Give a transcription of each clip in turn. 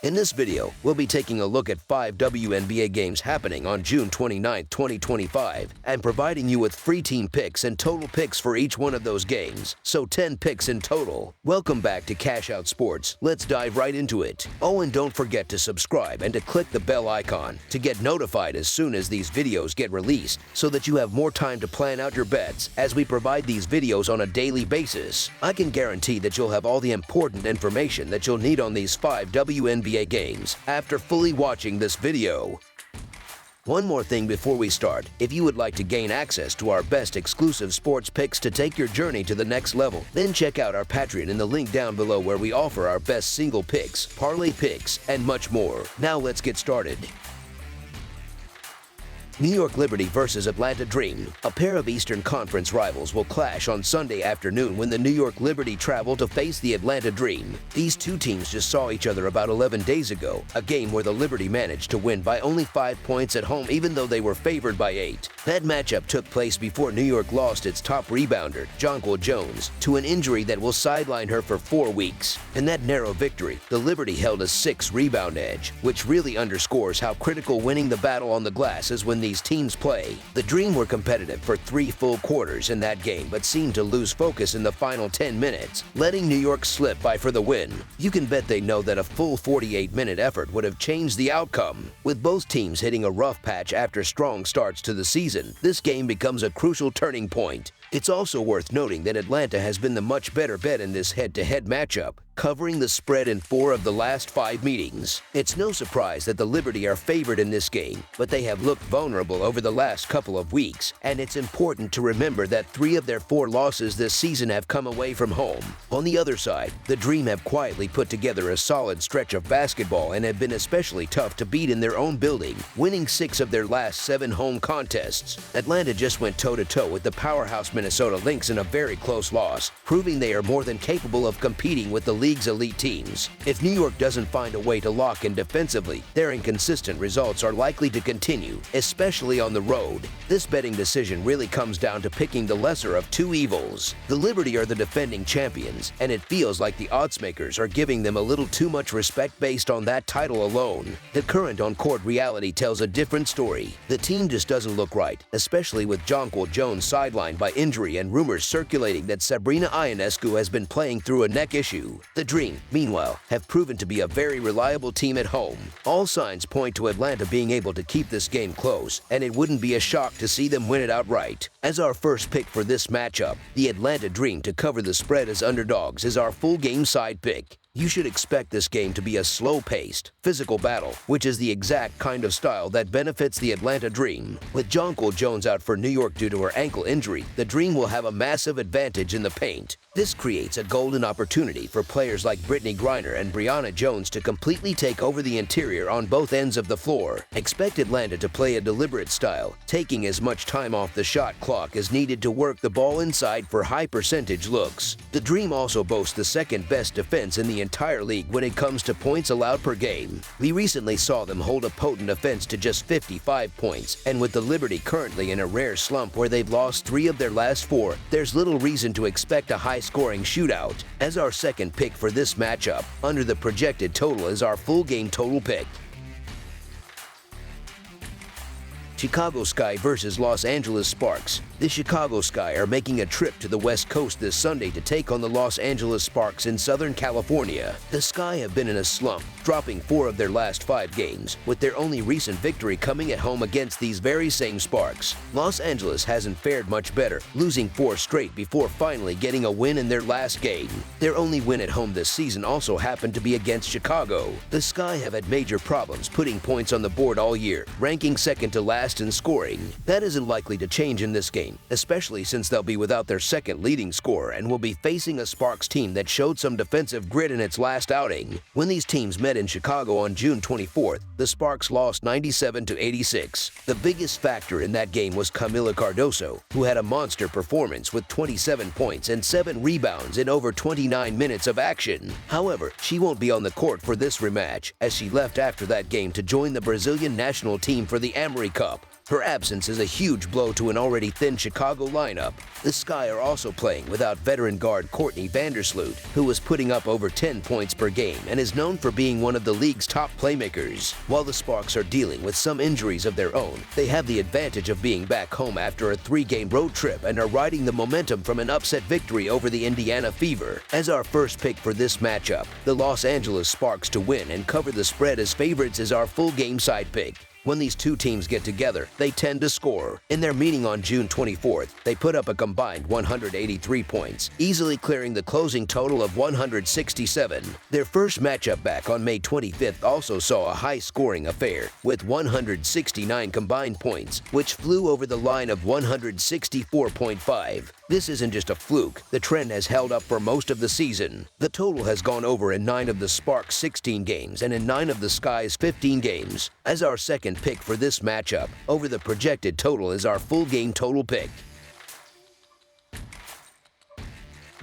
In this video, we'll be taking a look at 5 WNBA games happening on June 29, 2025, and providing you with free team picks and total picks for each one of those games, so 10 picks in total. Welcome back to Cash Out Sports. Let's dive right into it. Oh, and don't forget to subscribe and to click the bell icon to get notified as soon as these videos get released, so that you have more time to plan out your bets as we provide these videos on a daily basis. I can guarantee that you'll have all the important information that you'll need on these 5 WNBA games after fully watching this video. One more thing before we start: if you would like to gain access to our best exclusive sports picks to take your journey to the next level, then check out our Patreon in the link down below, where we offer our best single picks, parlay picks, and much more. Now let's get started. New York Liberty versus Atlanta Dream. A pair of Eastern Conference rivals will clash on Sunday afternoon when the New York Liberty travel to face the Atlanta Dream. These two teams just saw each other about 11 days ago, a game where the Liberty managed to win by only 5 points at home even though they were favored by 8. That matchup took place before New York lost its top rebounder, Jonquel Jones, to an injury that will sideline her for 4 weeks. In that narrow victory, the Liberty held a 6-rebound edge, which really underscores how critical winning the battle on the glass is when these teams play. The Dream were competitive for 3 full quarters in that game, but seemed to lose focus in the final 10 minutes, letting New York slip by for the win. You can bet they know that a full 48-minute effort would have changed the outcome. With both teams hitting a rough patch after strong starts to the season, this game becomes a crucial turning point. It's also worth noting that Atlanta has been the much better bet in this head-to-head matchup, covering the spread in 4 of the last 5 meetings. It's no surprise that the Liberty are favored in this game, but they have looked vulnerable over the last couple of weeks, and it's important to remember that 3 of their 4 losses this season have come away from home. On the other side, the Dream have quietly put together a solid stretch of basketball and have been especially tough to beat in their own building, winning 6 of their last 7 home contests. Atlanta just went toe-to-toe with the powerhouse Minnesota Lynx in a very close loss, proving they are more than capable of competing with the league's elite teams. If New York doesn't find a way to lock in defensively, their inconsistent results are likely to continue, especially on the road. This betting decision really comes down to picking the lesser of 2 evils. The Liberty are the defending champions, and it feels like the oddsmakers are giving them a little too much respect based on that title alone. The current on-court reality tells a different story. The team just doesn't look right, especially with Jonquel Jones sidelined by injury and rumors circulating that Sabrina Ionescu has been playing through a neck issue. The Dream, meanwhile, have proven to be a very reliable team at home. All signs point to Atlanta being able to keep this game close, and it wouldn't be a shock to see them win it outright. As our first pick for this matchup, the Atlanta Dream to cover the spread as underdogs is our full game side pick. You should expect this game to be a slow-paced, physical battle, which is the exact kind of style that benefits the Atlanta Dream. With Jonquel Jones out for New York due to her ankle injury, the Dream will have a massive advantage in the paint. This creates a golden opportunity for players like Brittany Griner and Brianna Jones to completely take over the interior on both ends of the floor. Expect Atlanta to play a deliberate style, taking as much time off the shot clock as needed to work the ball inside for high-percentage looks. The Dream also boasts the second-best defense in the entire league when it comes to points allowed per game. We recently saw them hold a potent offense to just 55 points, and with the Liberty currently in a rare slump where they've lost 3 of their last 4, there's little reason to expect a high-scoring shootout. As our second pick for this matchup, under the projected total is our full game total pick. Chicago Sky versus Los Angeles Sparks. The Chicago Sky are making a trip to the West Coast this Sunday to take on the Los Angeles Sparks in Southern California. The Sky have been in a slump, dropping 4 of their last 5 games, with their only recent victory coming at home against these very same Sparks. Los Angeles hasn't fared much better, losing 4 straight before finally getting a win in their last game. Their only win at home this season also happened to be against Chicago. The Sky have had major problems putting points on the board all year, ranking second to last in scoring. That isn't likely to change in this game, especially since they'll be without their second leading scorer and will be facing a Sparks team that showed some defensive grit in its last outing. When these teams met in Chicago on June 24th, the Sparks lost 97-86. The biggest factor in that game was Camila Cardoso, who had a monster performance with 27 points and 7 rebounds in over 29 minutes of action. However, she won't be on the court for this rematch, as she left after that game to join the Brazilian national team for the Amory Cup. Her absence is a huge blow to an already thin Chicago lineup. The Sky are also playing without veteran guard Courtney Vandersloot, who was putting up over 10 points per game and is known for being one of the league's top playmakers. While the Sparks are dealing with some injuries of their own, they have the advantage of being back home after a 3-game road trip and are riding the momentum from an upset victory over the Indiana Fever. As our first pick for this matchup, the Los Angeles Sparks to win and cover the spread as favorites is our full game side pick. When these two teams get together, they tend to score. In their meeting on June 24th, they put up a combined 183 points, easily clearing the closing total of 167. Their first matchup back on May 25th also saw a high-scoring affair, with 169 combined points, which flew over the line of 164.5. This isn't just a fluke. The trend has held up for most of the season. The total has gone over in 9 of the Sparks' 16 games and in 9 of the Sky's 15 games. As our second pick for this matchup, over the projected total is our full game total pick.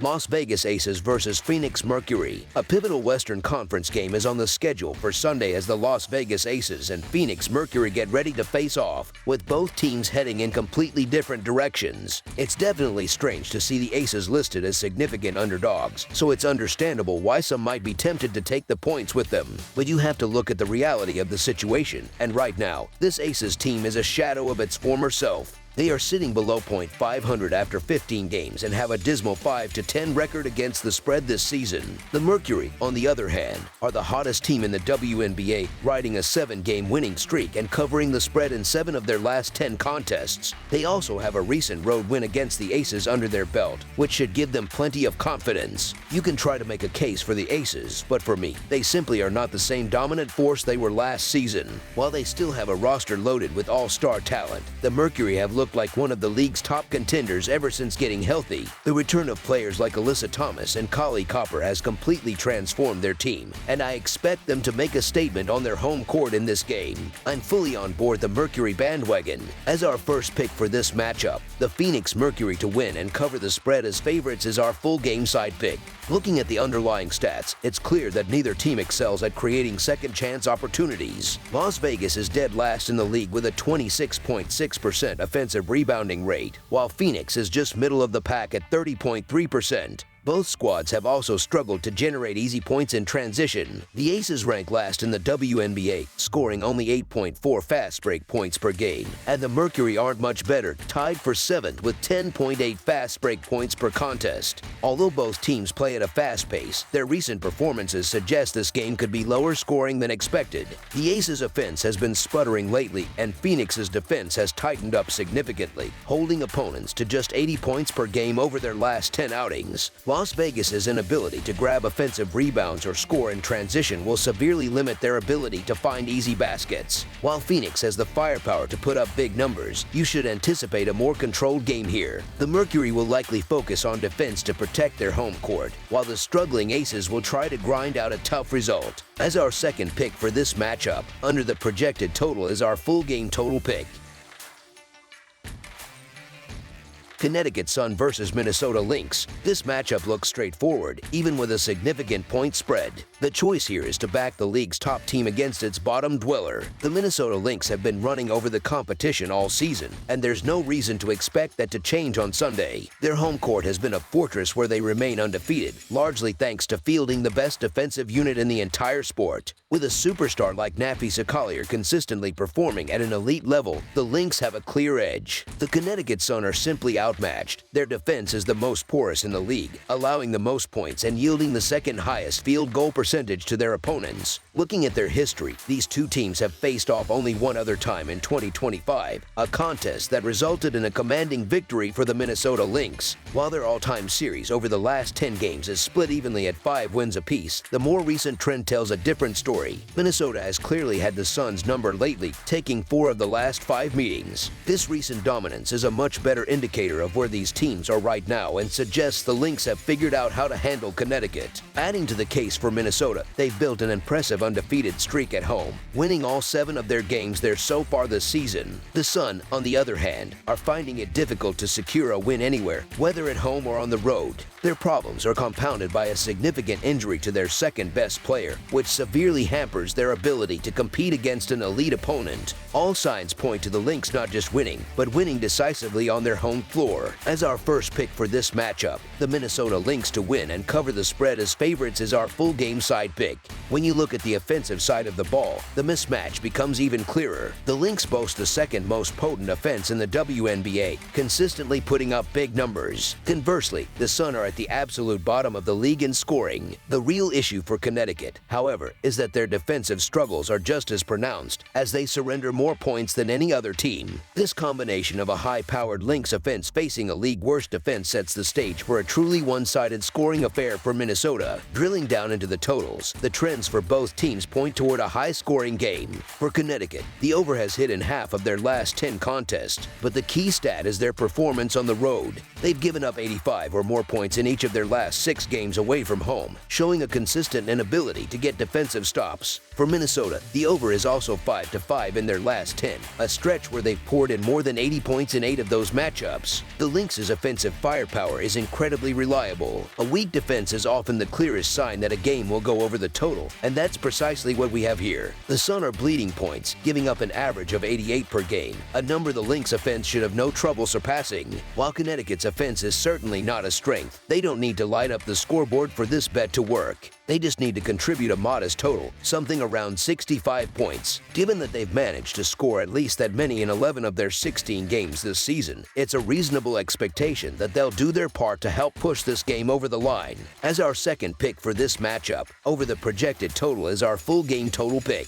Las Vegas Aces versus Phoenix Mercury. A pivotal Western Conference game is on the schedule for Sunday as the Las Vegas Aces and Phoenix Mercury get ready to face off, with both teams heading in completely different directions. It's definitely strange to see the Aces listed as significant underdogs, so it's understandable why some might be tempted to take the points with them. But you have to look at the reality of the situation, and right now, this Aces team is a shadow of its former self. They are sitting below .500 after 15 games and have a dismal 5-10 record against the spread this season. The Mercury, on the other hand, are the hottest team in the WNBA, riding a 7-game winning streak and covering the spread in 7 of their last 10 contests. They also have a recent road win against the Aces under their belt, which should give them plenty of confidence. You can try to make a case for the Aces, but for me, they simply are not the same dominant force they were last season. While they still have a roster loaded with all-star talent, the Mercury have looked like one of the league's top contenders ever since getting healthy. The return of players like Alyssa Thomas and Kali Copper has completely transformed their team, and I expect them to make a statement on their home court in this game. I'm fully on board the Mercury bandwagon. As our first pick for this matchup, the Phoenix Mercury to win and cover the spread as favorites is our full game side pick. Looking at the underlying stats, it's clear that neither team excels at creating second-chance opportunities. Las Vegas is dead last in the league with a 26.6% offensive rebounding rate, while Phoenix is just middle of the pack at 30.3%. Both squads have also struggled to generate easy points in transition. The Aces rank last in the WNBA, scoring only 8.4 fast break points per game, and the Mercury aren't much better, tied for 7th with 10.8 fast break points per contest. Although both teams play at a fast pace, their recent performances suggest this game could be lower scoring than expected. The Aces' offense has been sputtering lately, and Phoenix's defense has tightened up significantly, holding opponents to just 80 points per game over their last 10 outings. Las Vegas's inability to grab offensive rebounds or score in transition will severely limit their ability to find easy baskets. While Phoenix has the firepower to put up big numbers, you should anticipate a more controlled game here. The Mercury will likely focus on defense to protect their home court, while the struggling Aces will try to grind out a tough result. As our second pick for this matchup, under the projected total is our full game total pick. Connecticut Sun versus Minnesota Lynx. This matchup looks straightforward, even with a significant point spread. The choice here is to back the league's top team against its bottom dweller. The Minnesota Lynx have been running over the competition all season, and there's no reason to expect that to change on Sunday. Their home court has been a fortress where they remain undefeated, largely thanks to fielding the best defensive unit in the entire sport. With a superstar like Napisa Collier consistently performing at an elite level, the Lynx have a clear edge. The Connecticut Sun are simply outmatched. Their defense is the most porous in the league, allowing the most points and yielding the second highest field goal percentage to their opponents. Looking at their history, these two teams have faced off only one other time in 2025, a contest that resulted in a commanding victory for the Minnesota Lynx. While their all-time series over the last 10 games is split evenly at 5 wins apiece, the more recent trend tells a different story. Minnesota has clearly had the Suns' number lately, taking 4 of the last 5 meetings. This recent dominance is a much better indicator of where these teams are right now and suggests the Lynx have figured out how to handle Connecticut. Adding to the case for Minnesota, they've built an impressive undefeated streak at home, winning all 7 of their games there so far this season. The Sun, on the other hand, are finding it difficult to secure a win anywhere, whether at home or on the road. Their problems are compounded by a significant injury to their second-best player, which severely hampers their ability to compete against an elite opponent. All signs point to the Lynx not just winning, but winning decisively on their home floor. As our first pick for this matchup, the Minnesota Lynx to win and cover the spread as favorites is our full game side pick. When you look at the offensive side of the ball, the mismatch becomes even clearer. The Lynx boast the second most potent offense in the WNBA, consistently putting up big numbers. Conversely, the Sun are at the absolute bottom of the league in scoring. The real issue for Connecticut, however, is that their defensive struggles are just as pronounced, as they surrender more points than any other team. This combination of a high-powered Lynx offense facing a league-worst defense sets the stage for a truly one-sided scoring affair for Minnesota. Drilling down into the totals, the trends for both teams point toward a high-scoring game. For Connecticut, the over has hit in half of their last 10 contests, but the key stat is their performance on the road. They've given up 85 or more points in each of their last 6 games away from home, showing a consistent inability to get defensive stops. For Minnesota, the over is also 5-5 in their last 10, a stretch where they've poured in more than 80 points in 8 of those matchups. The Lynx's offensive firepower is incredibly reliable. A weak defense is often the clearest sign that a game will go over the total, and that's precisely what we have here. The Sun are bleeding points, giving up an average of 88 per game, a number the Lynx offense should have no trouble surpassing. While Connecticut's offense is certainly not a strength, they don't need to light up the scoreboard for this bet to work. They just need to contribute a modest total, something around 65 points. Given that they've managed to score at least that many in 11 of their 16 games this season, it's a reasonable expectation that they'll do their part to help push this game over the line. As our second pick for this matchup, over the projected total is our full game total pick.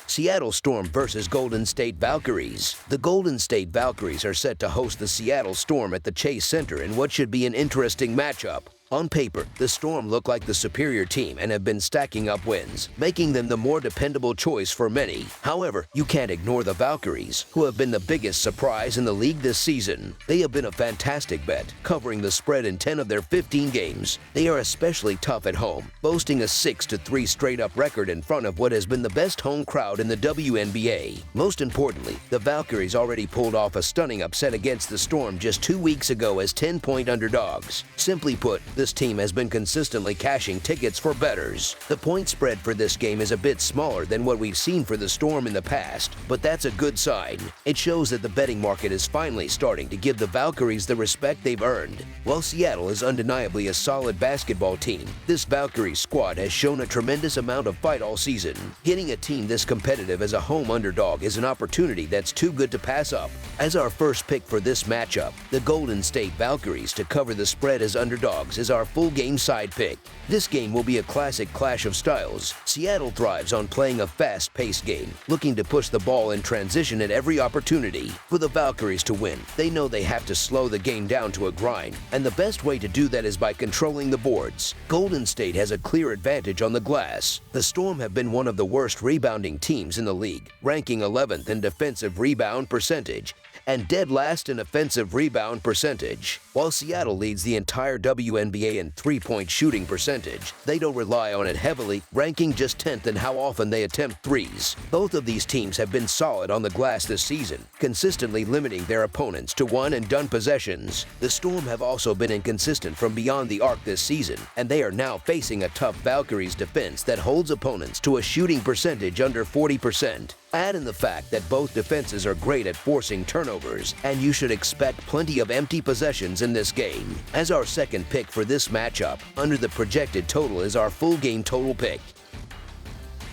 Seattle Storm versus Golden State Valkyries. The Golden State Valkyries are set to host the Seattle Storm at the Chase Center in what should be an interesting matchup. On paper, the Storm look like the superior team and have been stacking up wins, making them the more dependable choice for many. However, you can't ignore the Valkyries, who have been the biggest surprise in the league this season. They have been a fantastic bet, covering the spread in 10 of their 15 games. They are especially tough at home, boasting a 6-3 straight-up record in front of what has been the best home crowd in the WNBA. Most importantly, the Valkyries already pulled off a stunning upset against the Storm just 2 weeks ago as 10-point underdogs. Simply put, this team has been consistently cashing tickets for bettors. The point spread for this game is a bit smaller than what we've seen for the Storm in the past, but that's a good sign. It shows that the betting market is finally starting to give the Valkyries the respect they've earned. While Seattle is undeniably a solid basketball team, this Valkyries squad has shown a tremendous amount of fight all season. Getting a team this competitive as a home underdog is an opportunity that's too good to pass up. As our first pick for this matchup, the Golden State Valkyries to cover the spread as underdogs is our full game side pick. This game will be a classic clash of styles. Seattle thrives on playing a fast-paced game, looking to push the ball in transition at every opportunity. For the Valkyries to win, they know they have to slow the game down to a grind, and the best way to do that is by controlling the boards. Golden State has a clear advantage on the glass. The Storm have been one of the worst rebounding teams in the league, ranking 11th in defensive rebound percentage and dead last in offensive rebound percentage. While Seattle leads the entire WNBA in three-point shooting percentage, they don't rely on it heavily, ranking just 10th in how often they attempt threes. Both of these teams have been solid on the glass this season, consistently limiting their opponents to one-and-done possessions. The Storm have also been inconsistent from beyond the arc this season, and they are now facing a tough Valkyries defense that holds opponents to a shooting percentage under 40%. Add in the fact that both defenses are great at forcing turnovers, and you should expect plenty of empty possessions in this game. As our second pick for this matchup, under the projected total is our full game total pick.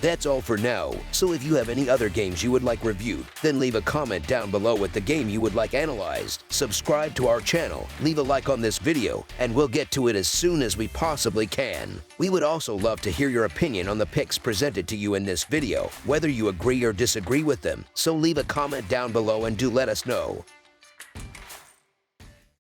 That's all for now, so if you have any other games you would like reviewed, then leave a comment down below with the game you would like analyzed. Subscribe to our channel, leave a like on this video, and we'll get to it as soon as we possibly can. We would also love to hear your opinion on the picks presented to you in this video, whether you agree or disagree with them, so leave a comment down below and do let us know.